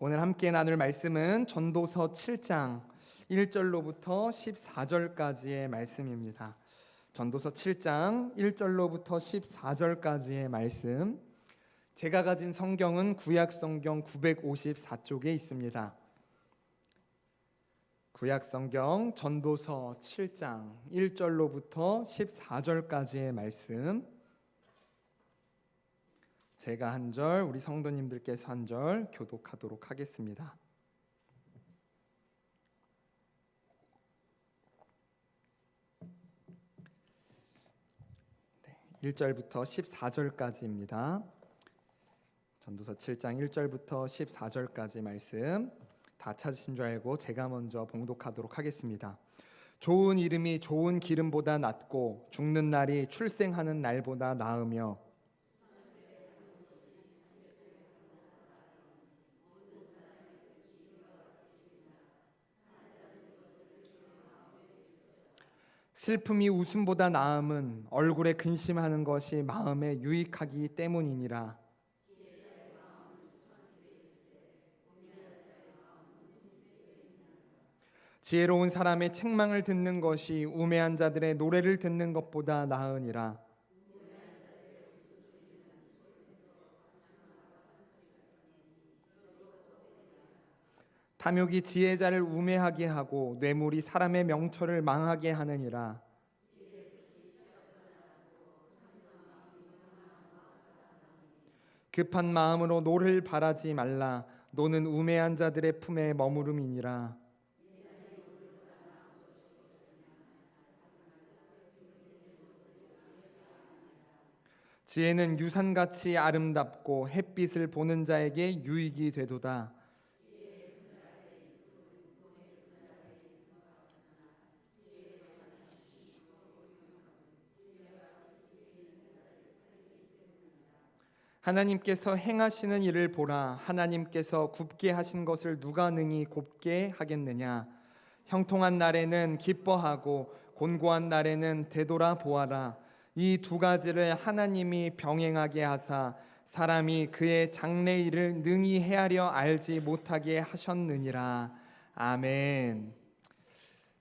오늘 함께 나눌 말씀은 전도서 7장 1절로부터 14절까지의 말씀입니다. 전도서 7장 1절로부터 14절까지의 말씀. 제가 가진 성경은 구약 성경 954쪽에 있습니다. 구약 성경 전도서 7장 1절로부터 14절까지의 말씀. 제가 한 절, 우리 성도님들께서 한 절 교독하도록 하겠습니다. 네, 1절부터 14절까지입니다. 전도서 7장 1절부터 14절까지 말씀 다 찾으신 줄 알고 제가 먼저 봉독하도록 하겠습니다. 좋은 이름이 좋은 기름보다 낫고 죽는 날이 출생하는 날보다 나으며 슬픔이 웃음보다 나음은 얼굴에 근심하는 것이 마음에 유익하기 때문이니라. 지혜로운 사람의 책망을 듣는 것이 우매한 자들의 노래를 듣는 것보다 나으니라. 탐욕이 지혜자를 우매하게 하고 뇌물이 사람의 명철을 망하게 하느니라. 급한 마음으로 노를 바라지 말라. 노는 우매한 자들의 품에 머무름이니라. 지혜는 유산같이 아름답고 햇빛을 보는 자에게 유익이 되도다. 하나님께서 행하시는 일을 보라. 하나님께서 굽게 하신 것을 누가 능히 곱게 하겠느냐. 형통한 날에는 기뻐하고 곤고한 날에는 되돌아 보아라. 이 두 가지를 하나님이 병행하게 하사 사람이 그의 장래일을 능히 헤아려 알지 못하게 하셨느니라. 아멘.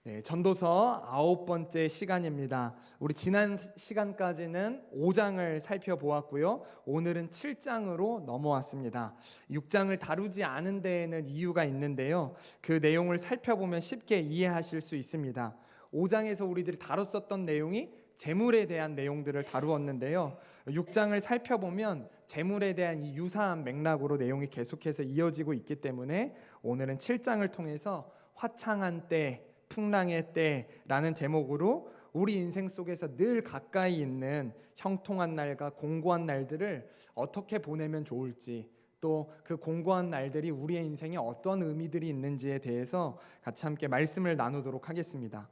네, 전도서 9번째 시간입니다. 우리 지난 시간까지는 5장을 살펴보았고요. 오늘은 7장으로 넘어왔습니다. 6장을 다루지 않은 데에는 이유가 있는데요. 그 내용을 살펴보면 쉽게 이해하실 수 있습니다. 5장에서 우리들이 다뤘었던 내용이 재물에 대한 내용들을 다루었는데요. 6장을 살펴보면 재물에 대한 이 유사한 맥락으로 내용이 계속해서 이어지고 있기 때문에 오늘은 7장을 통해서 화창한 때, 풍랑의 때라는 제목으로 우리 인생 속에서 늘 가까이 있는 형통한 날과 공고한 날들을 어떻게 보내면 좋을지, 또 그 공고한 날들이 우리의 인생에 어떤 의미들이 있는지에 대해서 같이 함께 말씀을 나누도록 하겠습니다.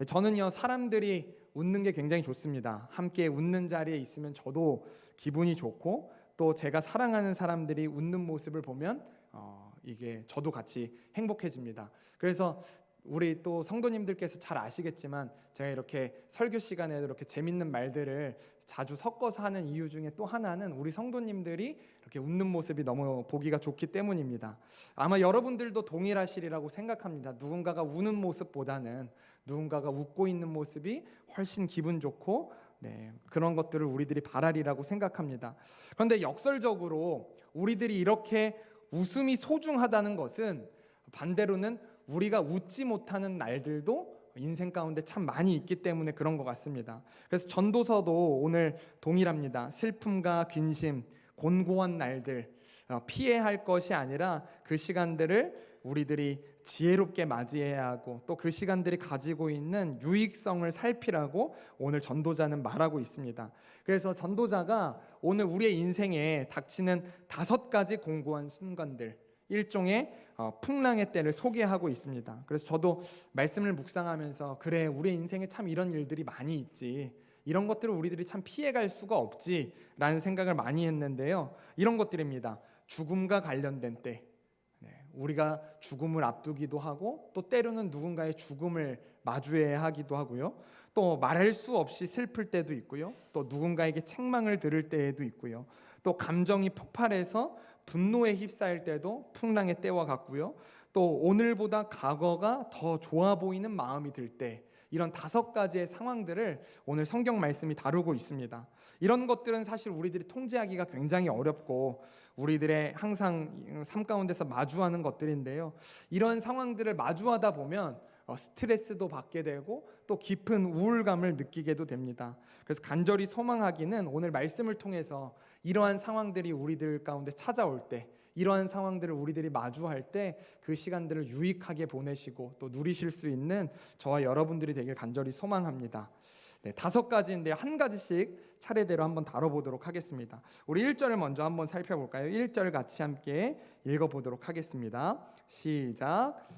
저는요, 사람들이 웃는 게 굉장히 좋습니다. 함께 웃는 자리에 있으면 저도 기분이 좋고, 또 제가 사랑하는 사람들이 웃는 모습을 보면 이게 저도 같이 행복해집니다. 그래서 우리 또 성도님들께서 잘 아시겠지만 제가 이렇게 설교 시간에 이렇게 재밌는 말들을 자주 섞어서 하는 이유 중에 또 하나는 우리 성도님들이 이렇게 웃는 모습이 너무 보기가 좋기 때문입니다. 아마 여러분들도 동일하시리라고 생각합니다. 누군가가 우는 모습보다는 누군가가 웃고 있는 모습이 훨씬 기분 좋고, 네, 그런 것들을 우리들이 바라리라고 생각합니다. 그런데 역설적으로 우리들이 이렇게 웃음이 소중하다는 것은 반대로는 우리가 웃지 못하는 날들도 인생 가운데 참 많이 있기 때문에 그런 것 같습니다. 그래서 전도서도 오늘 동일합니다. 슬픔과 근심, 곤고한 날들, 피해야 할 것이 아니라 그 시간들을 우리들이 지혜롭게 맞이해야 하고, 또 그 시간들이 가지고 있는 유익성을 살피라고 오늘 전도자는 말하고 있습니다. 그래서 전도자가 오늘 우리의 인생에 닥치는 5가지 공고한 순간들, 일종의 풍랑의 때를 소개하고 있습니다. 그래서 저도 말씀을 묵상하면서 그래, 우리 인생에 참 이런 일들이 많이 있지, 이런 것들을 우리들이 참 피해갈 수가 없지 라는 생각을 많이 했는데요. 이런 것들입니다. 죽음과 관련된 때, 우리가 죽음을 앞두기도 하고, 또 때로는 누군가의 죽음을 마주해야 하기도 하고요. 또 말할 수 없이 슬플 때도 있고요. 또 누군가에게 책망을 들을 때에도 있고요. 또 감정이 폭발해서 분노에 휩싸일 때도 풍랑의 때와 같고요. 또 오늘보다 과거가 더 좋아 보이는 마음이 들 때, 이런 5가지의 상황들을 오늘 성경 말씀이 다루고 있습니다. 이런 것들은 사실 우리들이 통제하기가 굉장히 어렵고 우리들의 항상 삶 가운데서 마주하는 것들인데요. 이런 상황들을 마주하다 보면 스트레스도 받게 되고 또 깊은 우울감을 느끼게도 됩니다. 그래서 간절히 소망하기는 오늘 말씀을 통해서 이러한 상황들이 우리들 가운데 찾아올 때, 이러한 상황들을 우리들이 마주할 때 그 시간들을 유익하게 보내시고 또 누리실 수 있는 저와 여러분들이 되길 간절히 소망합니다. 네, 5가지인데 한 가지씩 차례대로 한번 다뤄보도록 하겠습니다. 우리 1절을 먼저 한번 살펴볼까요? 1절 같이 함께 읽어보도록 하겠습니다. 시작.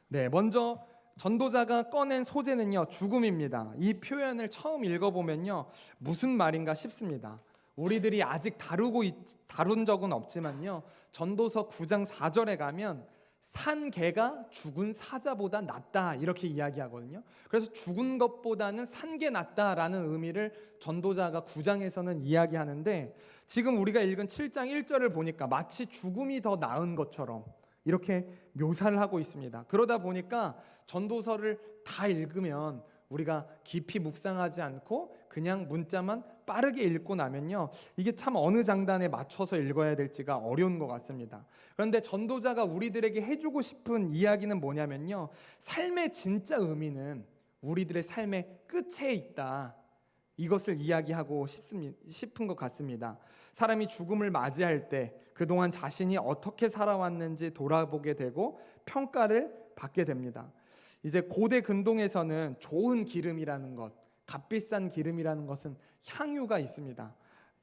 네, 먼저 전도자가 꺼낸 소재는요, 죽음입니다. 이 표현을 처음 읽어보면요, 무슨 말인가 싶습니다. 우리들이 아직 다룬 적은 없지만요, 전도서 9장 4절에 가면 산 개가 죽은 사자보다 낫다 이렇게 이야기하거든요. 그래서 죽은 것보다는 산 게 낫다라는 의미를 전도자가 9장에서는 이야기하는데, 지금 우리가 읽은 7장 1절을 보니까 마치 죽음이 더 나은 것처럼 이렇게 묘사를 하고 있습니다. 그러다 보니까 전도서를 다 읽으면 우리가 깊이 묵상하지 않고 그냥 문자만 빠르게 읽고 나면요, 이게 참 어느 장단에 맞춰서 읽어야 될지가 어려운 것 같습니다. 그런데 전도자가 우리들에게 해주고 싶은 이야기는 뭐냐면요, 삶의 진짜 의미는 우리들의 삶의 끝에 있다, 이것을 이야기하고 싶은 것 같습니다. 사람이 죽음을 맞이할 때 그동안 자신이 어떻게 살아왔는지 돌아보게 되고 평가를 받게 됩니다. 이제 고대 근동에서는 좋은 기름이라는 것, 값비싼 기름이라는 것은 향유가 있습니다.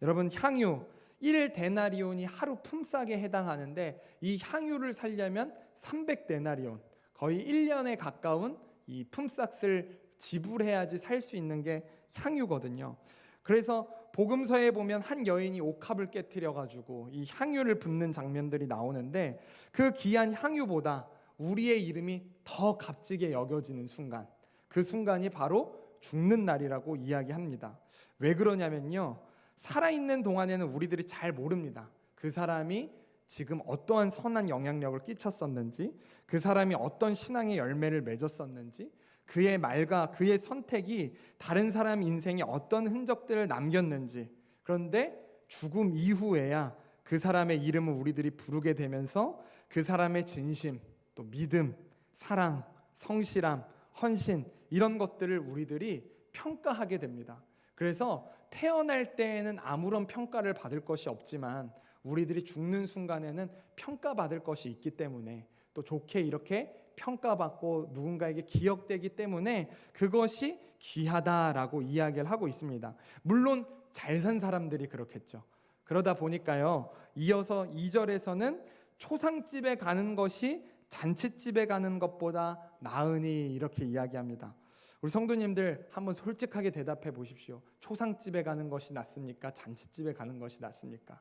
여러분, 향유 1데나리온이 하루 품삯에 해당하는데, 이 향유를 살려면 300데나리온, 거의 1년에 가까운 이 품삯을 지불해야지 살 수 있는 게 향유거든요. 그래서 복음서에 보면 한 여인이 옥합을 깨트려 가지고 이 향유를 붓는 장면들이 나오는데, 그 귀한 향유보다 우리의 이름이 더 값지게 여겨지는 순간, 그 순간이 바로 죽는 날이라고 이야기합니다. 왜 그러냐면요, 살아있는 동안에는 우리들이 잘 모릅니다. 그 사람이 지금 어떠한 선한 영향력을 끼쳤었는지, 그 사람이 어떤 신앙의 열매를 맺었었는지, 그의 말과 그의 선택이 다른 사람 인생에 어떤 흔적들을 남겼는지. 그런데 죽음 이후에야 그 사람의 이름을 우리들이 부르게 되면서 그 사람의 진심, 또 믿음, 사랑, 성실함, 헌신, 이런 것들을 우리들이 평가하게 됩니다. 그래서 태어날 때에는 아무런 평가를 받을 것이 없지만 우리들이 죽는 순간에는 평가받을 것이 있기 때문에, 또 좋게 이렇게 평가받고 누군가에게 기억되기 때문에 그것이 귀하다라고 이야기를 하고 있습니다. 물론 잘 산 사람들이 그렇겠죠. 그러다 보니까요, 이어서 2절에서는 초상집에 가는 것이 잔칫집에 가는 것보다 나으니 이렇게 이야기합니다. 우리 성도님들 한번 솔직하게 대답해 보십시오. 초상집에 가는 것이 낫습니까? 잔칫집에 가는 것이 낫습니까?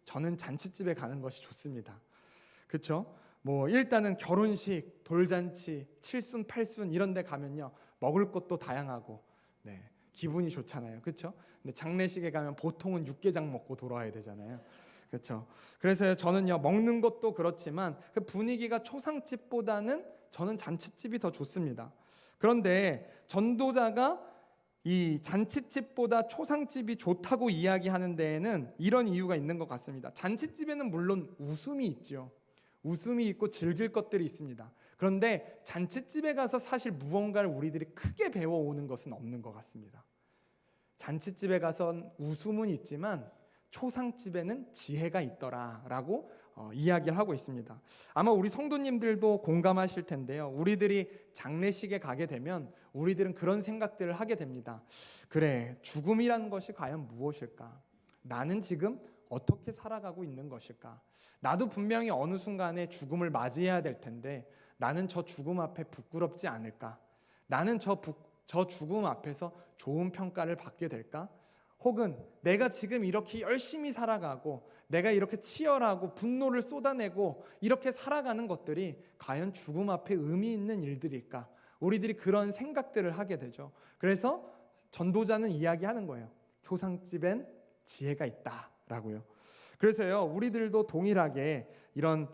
저는 잔칫집에 가는 것이 좋습니다. 그렇죠? 뭐 일단은 결혼식, 돌잔치, 칠순, 팔순 이런 데 가면요, 먹을 것도 다양하고 기분이 좋잖아요. 그렇죠? 근데 장례식에 가면 보통은 육개장 먹고 돌아와야 되잖아요. 그렇죠? 그래서 저는요, 먹는 것도 그렇지만 그 분위기가 초상집보다는 저는 잔칫집이 더 좋습니다. 그런데 전도자가 이 잔칫집보다 초상집이 좋다고 이야기하는 데에는 이런 이유가 있는 것 같습니다. 잔칫집에는 물론 웃음이 있죠. 웃음이 있고 즐길 것들이 있습니다. 그런데 잔칫집에 가서 사실 무언가를 우리들이 크게 배워오는 것은 없는 것 같습니다. 잔칫집에 가선 웃음은 있지만 초상집에는 지혜가 있더라라고 이야기를 하고 있습니다. 아마 우리 성도님들도 공감하실 텐데요, 우리들이 장례식에 가게 되면 우리들은 그런 생각들을 하게 됩니다. 그래, 죽음이라는 것이 과연 무엇일까? 나는 지금 어떻게 살아가고 있는 것일까? 나도 분명히 어느 순간에 죽음을 맞이해야 될 텐데 나는 저 죽음 앞에 부끄럽지 않을까? 나는 저 죽음 앞에서 좋은 평가를 받게 될까? 혹은 내가 지금 이렇게 열심히 살아가고 내가 이렇게 치열하고 분노를 쏟아내고 이렇게 살아가는 것들이 과연 죽음 앞에 의미 있는 일들일까? 우리들이 그런 생각들을 하게 되죠. 그래서 전도자는 이야기하는 거예요. 소상집엔 지혜가 있다라고요. 그래서요, 우리들도 동일하게 이런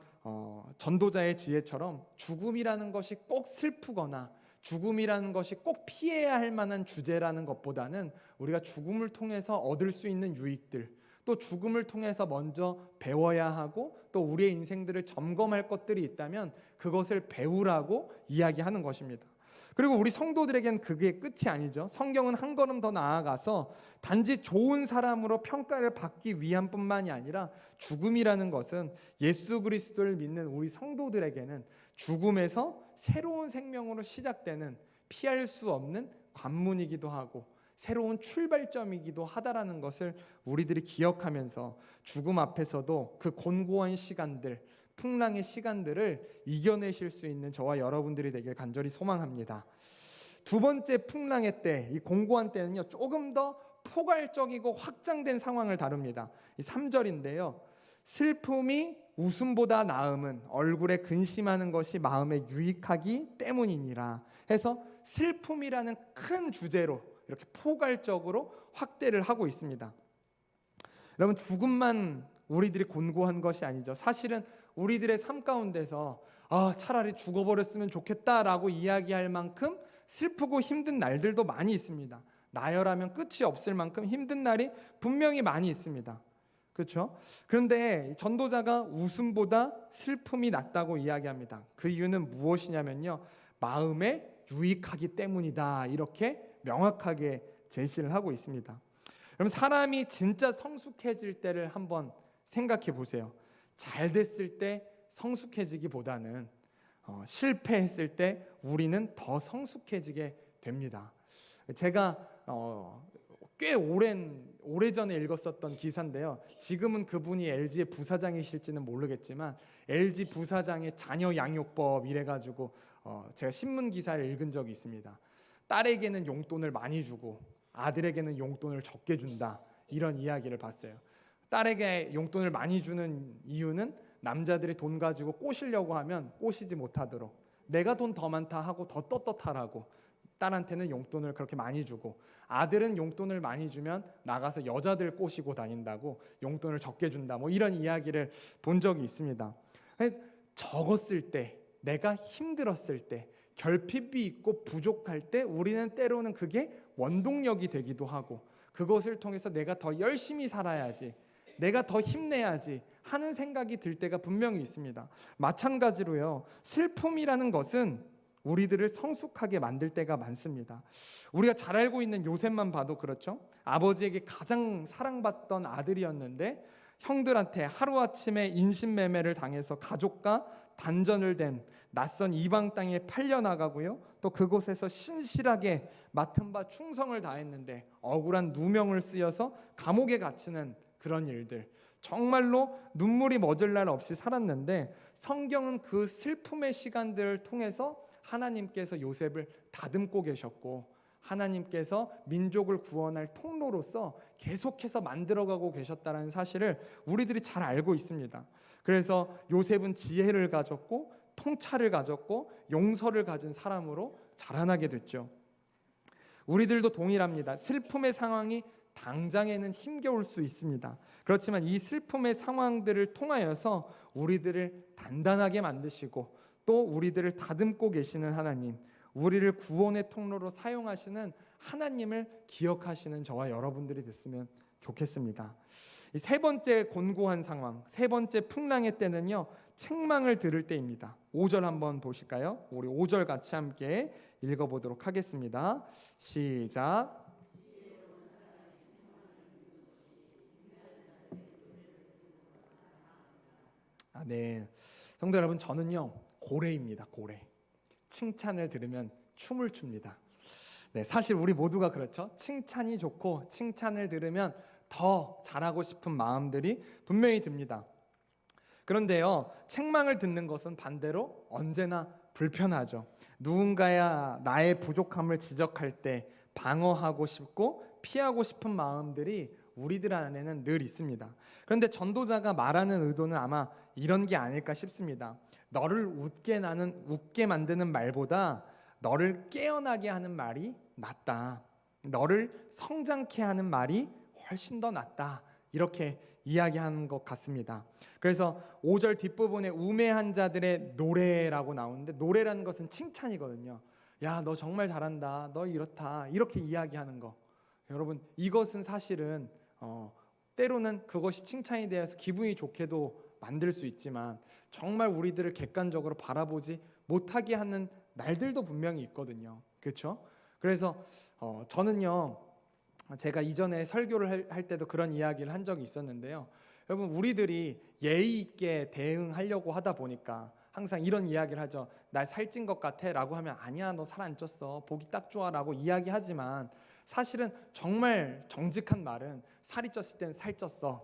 전도자의 지혜처럼 죽음이라는 것이 꼭 슬프거나 죽음이라는 것이 꼭 피해야 할 만한 주제라는 것보다는 우리가 죽음을 통해서 얻을 수 있는 유익들, 또 죽음을 통해서 먼저 배워야 하고 또 우리의 인생들을 점검할 것들이 있다면 그것을 배우라고 이야기하는 것입니다. 그리고 우리 성도들에겐 그게 끝이 아니죠. 성경은 한 걸음 더 나아가서 단지 좋은 사람으로 평가를 받기 위함뿐만이 아니라 죽음이라는 것은 예수 그리스도를 믿는 우리 성도들에게는 죽음에서 새로운 생명으로 시작되는 피할 수 없는 관문이기도 하고 새로운 출발점이기도 하다라는 것을 우리들이 기억하면서 죽음 앞에서도 그 곤고한 시간들, 풍랑의 시간들을 이겨내실 수 있는 저와 여러분들이 되길 간절히 소망합니다. 두 번째 풍랑의 때, 이 공고한 때는요, 조금 더 포괄적이고 확장된 상황을 다룹니다. 이 3절인데요. 슬픔이 웃음보다 나음은 얼굴에 근심하는 것이 마음에 유익하기 때문이니라 해서 슬픔이라는 큰 주제로 이렇게 포괄적으로 확대를 하고 있습니다. 여러분, 죽음만 우리들이 곤고한 것이 아니죠. 사실은 우리들의 삶 가운데서 차라리 죽어버렸으면 좋겠다라고 이야기할 만큼 슬프고 힘든 날들도 많이 있습니다. 나열하면 끝이 없을 만큼 힘든 날이 분명히 많이 있습니다. 그렇죠? 그런데 전도자가 웃음보다 슬픔이 낫다고 이야기합니다. 그 이유는 무엇이냐면요, 마음에 유익하기 때문이다, 이렇게 명확하게 제시를 하고 있습니다. 그럼 사람이 진짜 성숙해질 때를 한번 생각해 보세요. 잘 됐을 때 성숙해지기보다는 실패했을 때 우리는 더 성숙해지게 됩니다. 제가 꽤 오래전에 읽었었던 기사인데요. 지금은 그분이 LG의 부사장이실지는 모르겠지만 LG 부사장의 자녀 양육법 이래가지고 제가 신문 기사를 읽은 적이 있습니다. 딸에게는 용돈을 많이 주고 아들에게는 용돈을 적게 준다, 이런 이야기를 봤어요. 딸에게 용돈을 많이 주는 이유는 남자들이 돈 가지고 꼬시려고 하면 꼬시지 못하도록, 내가 돈 더 많다 하고 더 떳떳하라고 딸한테는 용돈을 그렇게 많이 주고, 아들은 용돈을 많이 주면 나가서 여자들 꼬시고 다닌다고 용돈을 적게 준다, 뭐 이런 이야기를 본 적이 있습니다. 적었을 때, 내가 힘들었을 때, 결핍이 있고 부족할 때 우리는 때로는 그게 원동력이 되기도 하고 그것을 통해서 내가 더 열심히 살아야지, 내가 더 힘내야지 하는 생각이 들 때가 분명히 있습니다. 마찬가지로요, 슬픔이라는 것은 우리들을 성숙하게 만들 때가 많습니다. 우리가 잘 알고 있는 요셉만 봐도 그렇죠. 아버지에게 가장 사랑받던 아들이었는데 형들한테 하루아침에 인신매매를 당해서 가족과 단전을 된 낯선 이방 땅에 팔려나가고요, 또 그곳에서 신실하게 맡은 바 충성을 다했는데 억울한 누명을 쓰여서 감옥에 갇히는 그런 일들, 정말로 눈물이 멎을 날 없이 살았는데 성경은 그 슬픔의 시간들을 통해서 하나님께서 요셉을 다듬고 계셨고 하나님께서 민족을 구원할 통로로서 계속해서 만들어가고 계셨다는 사실을 우리들이 잘 알고 있습니다. 그래서 요셉은 지혜를 가졌고 통찰을 가졌고 용서를 가진 사람으로 자라나게 됐죠. 우리들도 동일합니다. 슬픔의 상황이 당장에는 힘겨울 수 있습니다. 그렇지만 이 슬픔의 상황들을 통하여서 우리들을 단단하게 만드시고 또 우리들을 다듬고 계시는 하나님, 우리를 구원의 통로로 사용하시는 하나님을 기억하시는 저와 여러분들이 됐으면 좋겠습니다. 이 세 번째 곤고한 상황, 세 번째 풍랑의 때는요, 책망을 들을 때입니다. 5절 한번 보실까요? 우리 5절 같이 함께 읽어보도록 하겠습니다. 시작. 네, 성도 여러분, 저는요 고래입니다. 고래. 칭찬을 들으면 춤을 춥니다. 네, 사실 우리 모두가 그렇죠. 칭찬이 좋고 칭찬을 들으면 더 잘하고 싶은 마음들이 분명히 듭니다. 그런데요, 책망을 듣는 것은 반대로 언제나 불편하죠. 누군가야 나의 부족함을 지적할 때 방어하고 싶고 피하고 싶은 마음들이 우리들 안에는 늘 있습니다. 그런데 전도자가 말하는 의도는 아마 이런 게 아닐까 싶습니다. 너를 웃게 만드는 말보다 너를 깨어나게 하는 말이 낫다. 너를 성장케 하는 말이 훨씬 더 낫다. 이렇게 이야기하는 것 같습니다. 그래서 5절 뒷부분에 우매한 자들의 노래라고 나오는데, 노래라는 것은 칭찬이거든요. 야, 너 정말 잘한다. 너 이렇다. 이렇게 이야기하는 거. 여러분, 이것은 사실은 때로는 그것이 칭찬이 되어서 기분이 좋게도 만들 수 있지만 정말 우리들을 객관적으로 바라보지 못하게 하는 날들도 분명히 있거든요. 그렇죠? 그래서 저는요, 제가 이전에 설교를 할 때도 그런 이야기를 한 적이 있었는데요. 여러분, 우리들이 예의 있게 대응하려고 하다 보니까 항상 이런 이야기를 하죠. 날 살찐 것 같아 라고 하면, 아니야, 너 살 안 쪘어, 보기 딱 좋아 라고 이야기하지만, 사실은 정말 정직한 말은 살이 쪘을 땐 살 쪘어,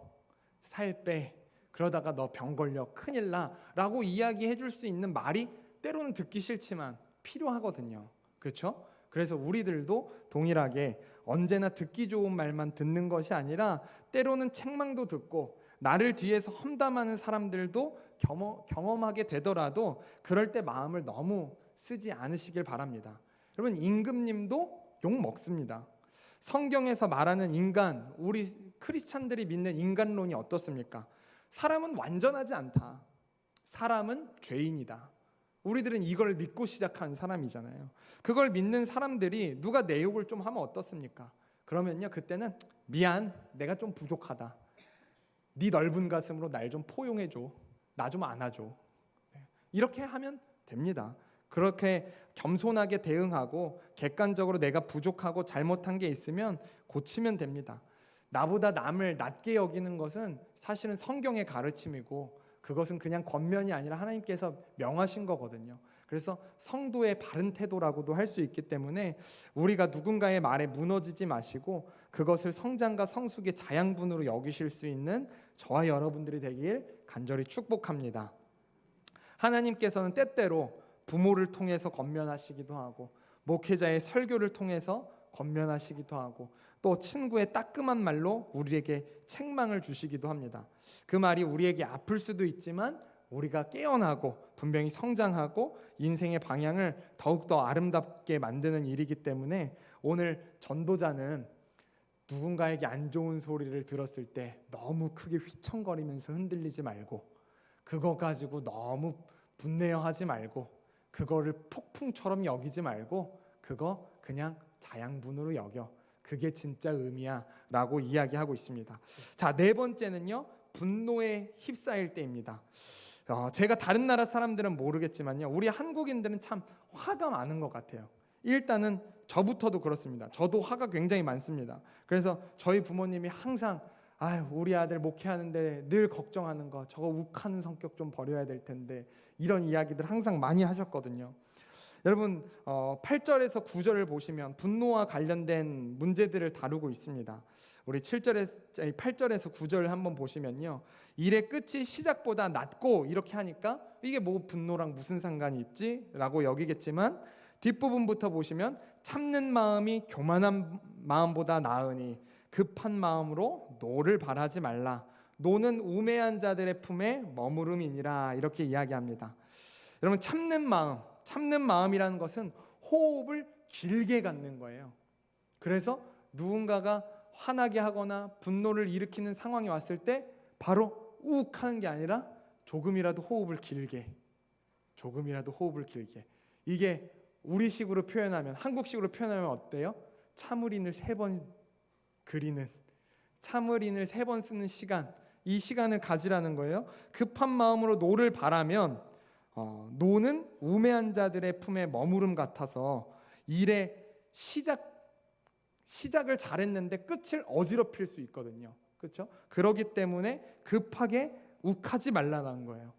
살 빼, 그러다가 너 병 걸려, 큰일 나 라고 이야기해 줄 수 있는 말이 때로는 듣기 싫지만 필요하거든요. 그렇죠? 그래서 우리들도 동일하게 언제나 듣기 좋은 말만 듣는 것이 아니라 때로는 책망도 듣고, 나를 뒤에서 험담하는 사람들도 경험하게 되더라도 그럴 때 마음을 너무 쓰지 않으시길 바랍니다. 여러분, 임금님도 욕 먹습니다. 성경에서 말하는 인간, 우리 크리스찬들이 믿는 인간론이 어떻습니까? 사람은 완전하지 않다. 사람은 죄인이다. 우리들은 이걸 믿고 시작한 사람이잖아요. 그걸 믿는 사람들이 누가 내 욕을 좀 하면 어떻습니까? 그러면요, 그때는 미안, 내가 좀 부족하다. 네 넓은 가슴으로 날 좀 포용해줘. 나 좀 안아줘. 이렇게 하면 됩니다. 그렇게 겸손하게 대응하고 객관적으로 내가 부족하고 잘못한 게 있으면 고치면 됩니다. 나보다 남을 낮게 여기는 것은 사실은 성경의 가르침이고, 그것은 그냥 겉면이 아니라 하나님께서 명하신 거거든요. 그래서 성도의 바른 태도라고도 할 수 있기 때문에 우리가 누군가의 말에 무너지지 마시고 그것을 성장과 성숙의 자양분으로 여기실 수 있는 저와 여러분들이 되길 간절히 축복합니다. 하나님께서는 때때로 부모를 통해서 권면하시기도 하고, 목회자의 설교를 통해서 권면하시기도 하고, 또 친구의 따끔한 말로 우리에게 책망을 주시기도 합니다. 그 말이 우리에게 아플 수도 있지만 우리가 깨어나고 분명히 성장하고 인생의 방향을 더욱더 아름답게 만드는 일이기 때문에, 오늘 전도자는 누군가에게 안 좋은 소리를 들었을 때 너무 크게 휘청거리면서 흔들리지 말고, 그거 가지고 너무 분내어 하지 말고, 그거를 폭풍처럼 여기지 말고, 그거 그냥 자양분으로 여겨. 그게 진짜 의미야 라고 이야기하고 있습니다. 자, 네 번째는요, 분노에 휩싸일 때입니다. 제가 다른 나라 사람들은 모르겠지만요, 우리 한국인들은 참 화가 많은 것 같아요. 일단은 저부터도 그렇습니다. 저도 화가 굉장히 많습니다. 그래서 저희 부모님이 항상 우리 아들 목회하는데 늘 걱정하는 거, 저거 욱하는 성격 좀 버려야 될 텐데, 이런 이야기들 항상 많이 하셨거든요. 여러분, 8절에서 9절을 보시면 분노와 관련된 문제들을 다루고 있습니다. 우리 8절에서 9절을 한번 보시면요, 일의 끝이 시작보다 낮고, 이렇게 하니까 이게 뭐 분노랑 무슨 상관이 있지? 라고 여기겠지만, 뒷부분부터 보시면 참는 마음이 교만한 마음보다 나으니 급한 마음으로 노를 바라지 말라. 노는 우매한 자들의 품에 머무름이니라. 이렇게 이야기합니다. 여러분, 참는 마음이라는 것은 호흡을 길게 갖는 거예요. 그래서 누군가가 화나게 하거나 분노를 일으키는 상황이 왔을 때 바로 욱 하는 게 아니라 조금이라도 호흡을 길게, 이게 우리식으로 표현하면, 한국식으로 표현하면 어때요? 참을인을 3번 그리는, 참을인을 3번 쓰는 시간, 이 시간을 가지라는 거예요. 급한 마음으로 노를 바라면, 노는 우매한 자들의 품에 머무름 같아서 일의 시작을 잘했는데 끝을 어지럽힐 수 있거든요. 그렇죠? 그렇기 때문에 급하게 욱하지 말라는 거예요.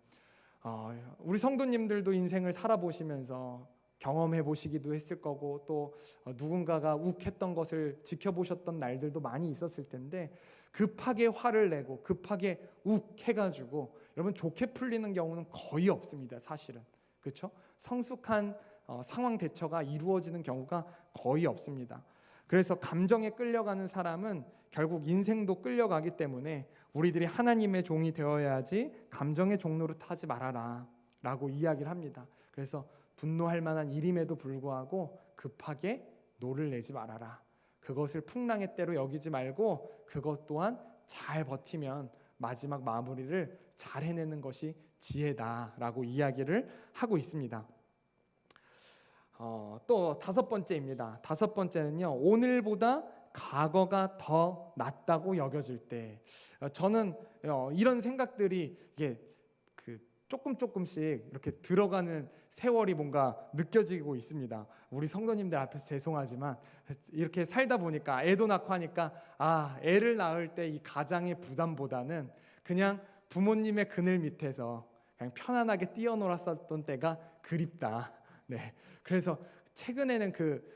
우리 성도님들도 인생을 살아보시면서 경험해 보시기도 했을 거고, 또 누군가가 욱했던 것을 지켜보셨던 날들도 많이 있었을 텐데, 급하게 화를 내고 급하게 욱해가지고 여러분 좋게 풀리는 경우는 거의 없습니다. 사실은. 그렇죠? 성숙한 상황 대처가 이루어지는 경우가 거의 없습니다. 그래서 감정에 끌려가는 사람은 결국 인생도 끌려가기 때문에 우리들이 하나님의 종이 되어야지 감정의 종로를 타지 말아라 라고 이야기를 합니다. 그래서 분노할 만한 일임에도 불구하고 급하게 노를 내지 말아라. 그것을 풍랑의 때로 여기지 말고 그것 또한 잘 버티면 마지막 마무리를 잘 해내는 것이 지혜다라고 이야기를 하고 있습니다. 또 다섯 번째입니다. 다섯 번째는요, 오늘보다 과거가 더 낫다고 여겨질 때. 저는 이런 생각들이 이게 조금씩 이렇게 들어가는 세월이 뭔가 느껴지고 있습니다. 우리 성도님들 앞에서 죄송하지만 이렇게 살다 보니까 애도 낳고 하니까 애를 낳을 때 이 가장의 부담보다는 그냥 부모님의 그늘 밑에서 그냥 편안하게 뛰어놀았었던 때가 그립다. 네. 그래서 최근에는 그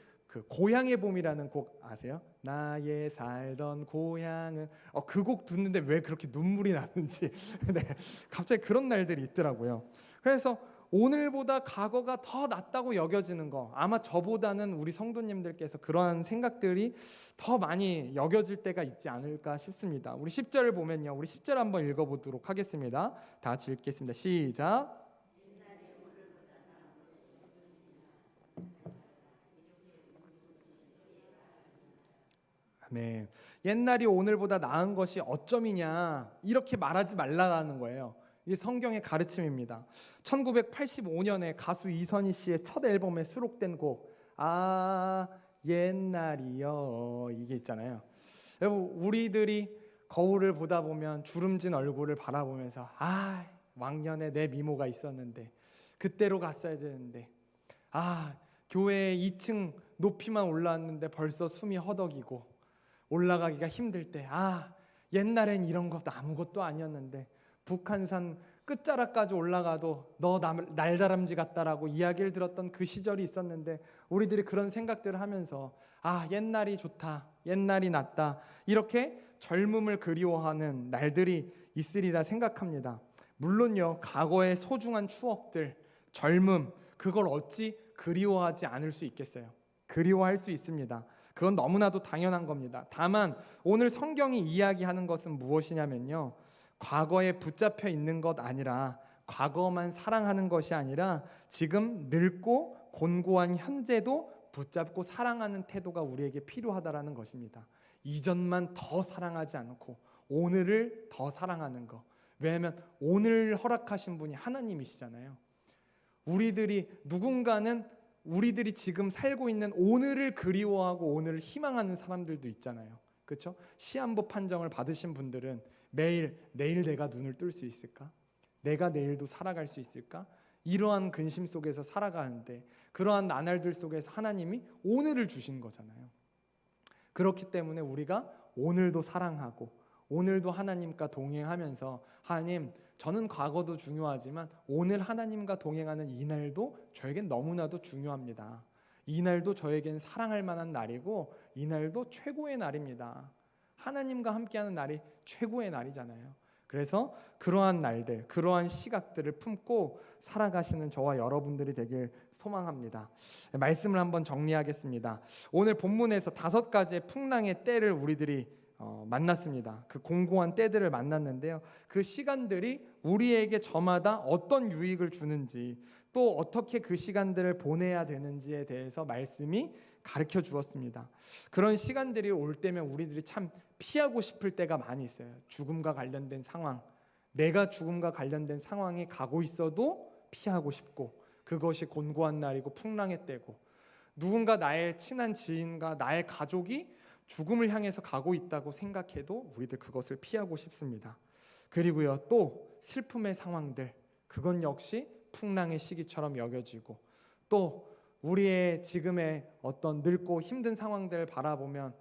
고향의 봄이라는 곡 아세요? 나의 살던 고향은 그 곡 듣는데 왜 그렇게 눈물이 나는지 네, 갑자기 그런 날들이 있더라고요. 그래서 오늘보다 과거가 더 낫다고 여겨지는 거, 아마 저보다는 우리 성도님들께서 그러한 생각들이 더 많이 여겨질 때가 있지 않을까 싶습니다. 우리 10절을 보면요, 우리 10절 한번 읽어보도록 하겠습니다. 다 같이 읽겠습니다. 시작. 네. 옛날이 오늘보다 나은 것이 어쩜이냐 이렇게 말하지 말라는 거예요. 이게 성경의 가르침입니다. 1985년에 가수 이선희 씨의 첫 앨범에 수록된 곡 옛날이여 이게 있잖아요. 여러분, 우리들이 거울을 보다 보면 주름진 얼굴을 바라보면서 왕년에 내 미모가 있었는데 그때로 갔어야 되는데 교회 2층 높이만 올라왔는데 벌써 숨이 허덕이고 올라가기가 힘들 때 옛날엔 이런 것도 아무것도 아니었는데 북한산 끝자락까지 올라가도 너 날다람쥐 같다라고 이야기를 들었던 그 시절이 있었는데 우리들이 그런 생각들을 하면서 옛날이 좋다, 옛날이 낫다 이렇게 젊음을 그리워하는 날들이 있으리라 생각합니다. 물론요, 과거의 소중한 추억들, 젊음 그걸 어찌 그리워하지 않을 수 있겠어요? 그리워할 수 있습니다. 그건 너무나도 당연한 겁니다. 다만 오늘 성경이 이야기하는 것은 무엇이냐면요, 과거에 붙잡혀 있는 것 아니라 과거만 사랑하는 것이 아니라 지금 늙고 곤고한 현재도 붙잡고 사랑하는 태도가 우리에게 필요하다라는 것입니다. 이전만 더 사랑하지 않고 오늘을 더 사랑하는 것. 왜냐하면 오늘 허락하신 분이 하나님이시잖아요. 누군가는 우리들이 지금 살고 있는 오늘을 그리워하고 오늘을 희망하는 사람들도 있잖아요. 그렇죠? 시한부 판정을 받으신 분들은 매일 내일 내가 눈을 뜰 수 있을까? 내가 내일도 살아갈 수 있을까? 이러한 근심 속에서 살아가는데 그러한 나날들 속에서 하나님이 오늘을 주신 거잖아요. 그렇기 때문에 우리가 오늘도 사랑하고 오늘도 하나님과 동행하면서 하나님, 저는 과거도 중요하지만 오늘 하나님과 동행하는 이날도 저에겐 너무나도 중요합니다. 이날도 저에겐 사랑할 만한 날이고 이날도 최고의 날입니다. 하나님과 함께하는 날이 최고의 날이잖아요. 그래서 그러한 날들, 그러한 시각들을 품고 살아가시는 저와 여러분들이 되길 소망합니다. 말씀을 한번 정리하겠습니다. 오늘 본문에서 5가지의 풍랑의 때를 우리들이 만났습니다. 그 공고한 때들을 만났는데요, 그 시간들이 우리에게 저마다 어떤 유익을 주는지 또 어떻게 그 시간들을 보내야 되는지에 대해서 말씀이 가르쳐 주었습니다. 그런 시간들이 올 때면 우리들이 참 피하고 싶을 때가 많이 있어요. 죽음과 관련된 상황, 내가 죽음과 관련된 상황에 가고 있어도 피하고 싶고, 그것이 곤고한 날이고 풍랑의 때고, 누군가 나의 친한 지인과 나의 가족이 죽음을 향해서 가고 있다고 생각해도 우리들 그것을 피하고 싶습니다. 그리고요, 또 슬픔의 상황들, 그건 역시 풍랑의 시기처럼 여겨지고, 또 우리의 지금의 어떤 늙고 힘든 상황들을 바라보면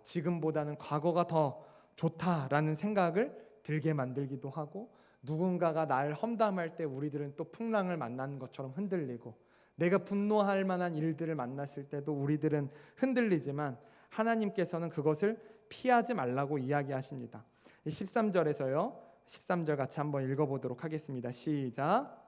지금보다는 과거가 더 좋다라는 생각을 들게 만들기도 하고, 누군가가 날 험담할 때 우리들은 또 풍랑을 만난 것처럼 흔들리고, 내가 분노할 만한 일들을 만났을 때도 우리들은 흔들리지만 하나님께서는 그것을 피하지 말라고 이야기하십니다. 13절에서요, 13절 같이 한번 읽어보도록 하겠습니다. 시작.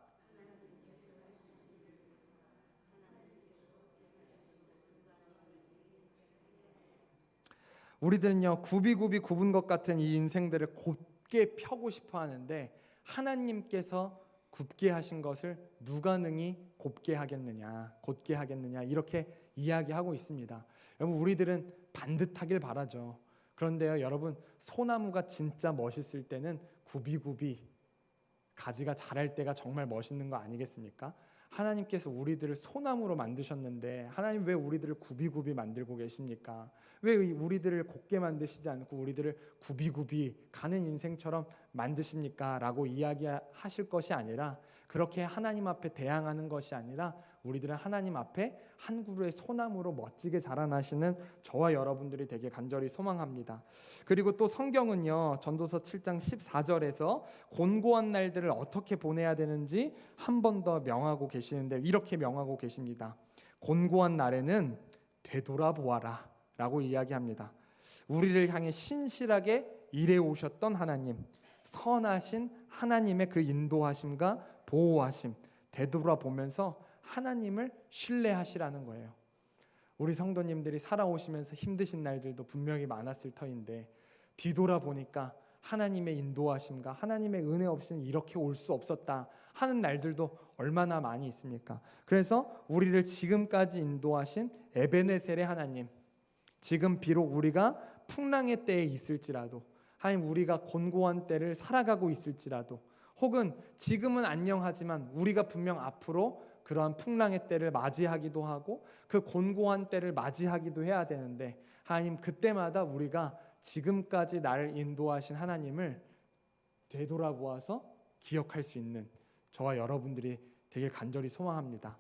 우리들은요, 굽이굽이 굽은 것 같은 이 인생들을 곧게 펴고 싶어 하는데 하나님께서 굽게 하신 것을 누가 능히 곱게 하겠느냐, 곧게 하겠느냐, 이렇게 이야기하고 있습니다. 여러분, 우리들은 반듯하길 바라죠. 그런데요, 여러분, 소나무가 진짜 멋있을 때는 굽이굽이 가지가 자랄 때가 정말 멋있는 거 아니겠습니까? 하나님께서 우리들을 소나무로 만드셨는데 하나님 왜 우리들을 굽이굽이 만들고 계십니까? 왜 우리들을 곱게 만드시지 않고 우리들을 굽이굽이 가는 인생처럼 만드십니까? 라고 이야기하실 것이 아니라, 그렇게 하나님 앞에 대항하는 것이 아니라 우리들은 하나님 앞에 한 그루의 소나무로 멋지게 자라나시는 저와 여러분들이 되게 간절히 소망합니다. 그리고 또 성경은요, 전도서 7장 14절에서 곤고한 날들을 어떻게 보내야 되는지 한 번 더 명하고 계시는데, 이렇게 명하고 계십니다. 곤고한 날에는 되돌아보아라 라고 이야기합니다. 우리를 향해 신실하게 일해 오셨던 하나님, 선하신 하나님의 그 인도하심과 보호하심, 되돌아보면서 하나님을 신뢰하시라는 거예요. 우리 성도님들이 살아오시면서 힘드신 날들도 분명히 많았을 터인데, 뒤돌아보니까 하나님의 인도하심과 하나님의 은혜 없이는 이렇게 올 수 없었다 하는 날들도 얼마나 많이 있습니까? 그래서 우리를 지금까지 인도하신 에베네셀의 하나님, 지금 비록 우리가 풍랑의 때에 있을지라도, 하나님 우리가 곤고한 때를 살아가고 있을지라도, 혹은 지금은 안녕하지만 우리가 분명 앞으로 그러한 풍랑의 때를 맞이하기도 하고 그 곤고한 때를 맞이하기도 해야 되는데, 하나님 그때마다 우리가 지금까지 나를 인도하신 하나님을 되돌아보아서 기억할 수 있는 저와 여러분들이 되게 간절히 소망합니다.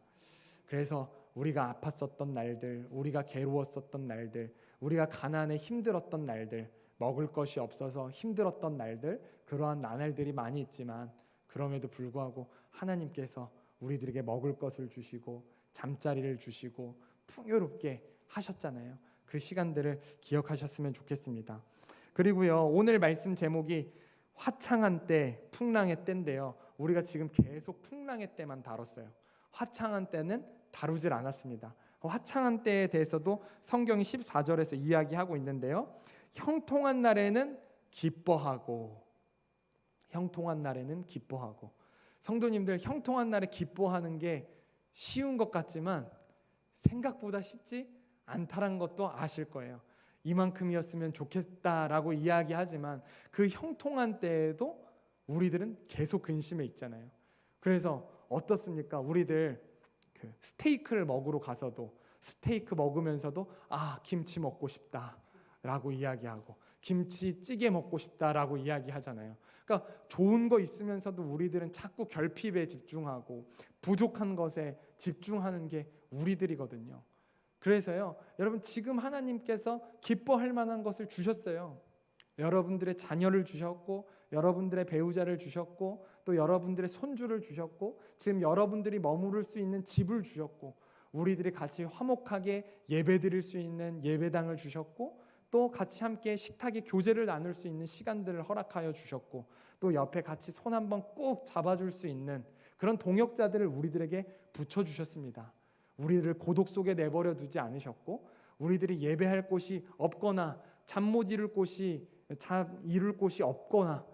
그래서 우리가 아팠었던 날들, 우리가 괴로웠었던 날들, 우리가 가난에 힘들었던 날들, 먹을 것이 없어서 힘들었던 날들, 그러한 나날들이 많이 있지만 그럼에도 불구하고 하나님께서 우리들에게 먹을 것을 주시고 잠자리를 주시고 풍요롭게 하셨잖아요. 그 시간들을 기억하셨으면 좋겠습니다. 그리고요, 오늘 말씀 제목이 화창한 때, 풍랑의 때인데요, 우리가 지금 계속 풍랑의 때만 다뤘어요. 화창한 때는 다루질 않았습니다. 화창한 때에 대해서도 성경이 14절에서 이야기하고 있는데요, 형통한 날에는 기뻐하고, 형통한 날에는 기뻐하고. 성도님들, 형통한 날에 기뻐하는 게 쉬운 것 같지만 생각보다 쉽지 않다는 것도 아실 거예요. 이만큼이었으면 좋겠다라고 이야기하지만 그 형통한 때에도 우리들은 계속 근심해 있잖아요. 그래서 어떻습니까? 우리들 그 스테이크를 먹으러 가서도 스테이크 먹으면서도 김치 먹고 싶다라고 이야기하고 김치찌개 먹고 싶다라고 이야기하잖아요. 그러니까 좋은 거 있으면서도 우리들은 자꾸 결핍에 집중하고 부족한 것에 집중하는 게 우리들이거든요. 그래서요, 여러분, 지금 하나님께서 기뻐할 만한 것을 주셨어요. 여러분들의 자녀를 주셨고, 여러분들의 배우자를 주셨고, 또 여러분들의 손주를 주셨고, 지금 여러분들이 머무를 수 있는 집을 주셨고, 우리들이 같이 화목하게 예배드릴 수 있는 예배당을 주셨고, 또 같이 함께 식탁에 교제를 나눌 수 있는 시간들을 허락하여 주셨고, 또 옆에 같이 손 한번 꼭 잡아줄 수 있는 그런 동역자들을 우리들에게 붙여주셨습니다. 우리들을 고독 속에 내버려 두지 않으셨고, 우리들이 예배할 곳이 없거나 잠 못 이룰 곳이 없거나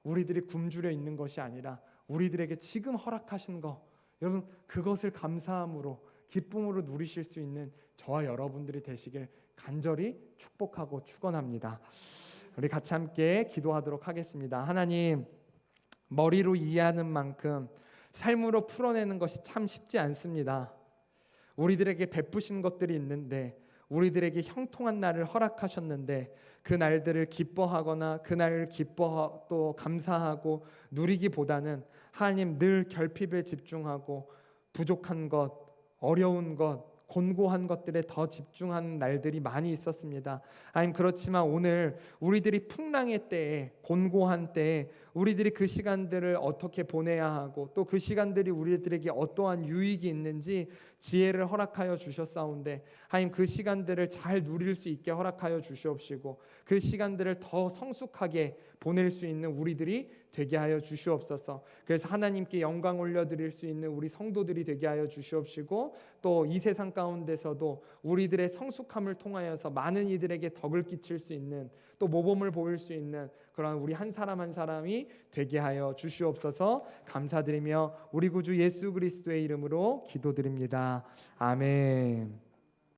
우리들이 굶주려 있는 것이 아니라 우리들에게 지금 허락하신 거, 여러분, 그것을 감사함으로 기쁨으로 누리실 수 있는 저와 여러분들이 되시길 간절히 축복하고 축원합니다. 우리 같이 함께 기도하도록 하겠습니다. 하나님, 머리로 이해하는 만큼 삶으로 풀어내는 것이 참 쉽지 않습니다. 우리들에게 베푸신 것들이 있는데, 우리들에게 형통한 날을 허락하셨는데, 그 날들을 기뻐하거나 그 날을 또 감사하고 누리기보다는 하나님 늘 결핍에 집중하고 부족한 것, 어려운 것, 곤고한 것들에 더 집중하는 날들이 많이 있었습니다. 하나님, 그렇지만 오늘 우리들이 풍랑의 때에, 곤고한 때에 우리들이 그 시간들을 어떻게 보내야 하고, 또 그 시간들이 우리들에게 어떠한 유익이 있는지 지혜를 허락하여 주셨사온데, 하나님 그 시간들을 잘 누릴 수 있게 허락하여 주시옵시고, 그 시간들을 더 성숙하게 보낼 수 있는 우리들이 되게 하여 주시옵소서. 그래서 하나님께 영광 올려드릴 수 있는 우리 성도들이 되게 하여 주시옵시고, 또 이 세상 가운데서도 우리들의 성숙함을 통하여서 많은 이들에게 덕을 끼칠 수 있는, 또 모범을 보일 수 있는 그런 우리 한 사람 한 사람이 되게 하여 주시옵소서. 감사드리며 우리 구주 예수 그리스도의 이름으로 기도드립니다. 아멘.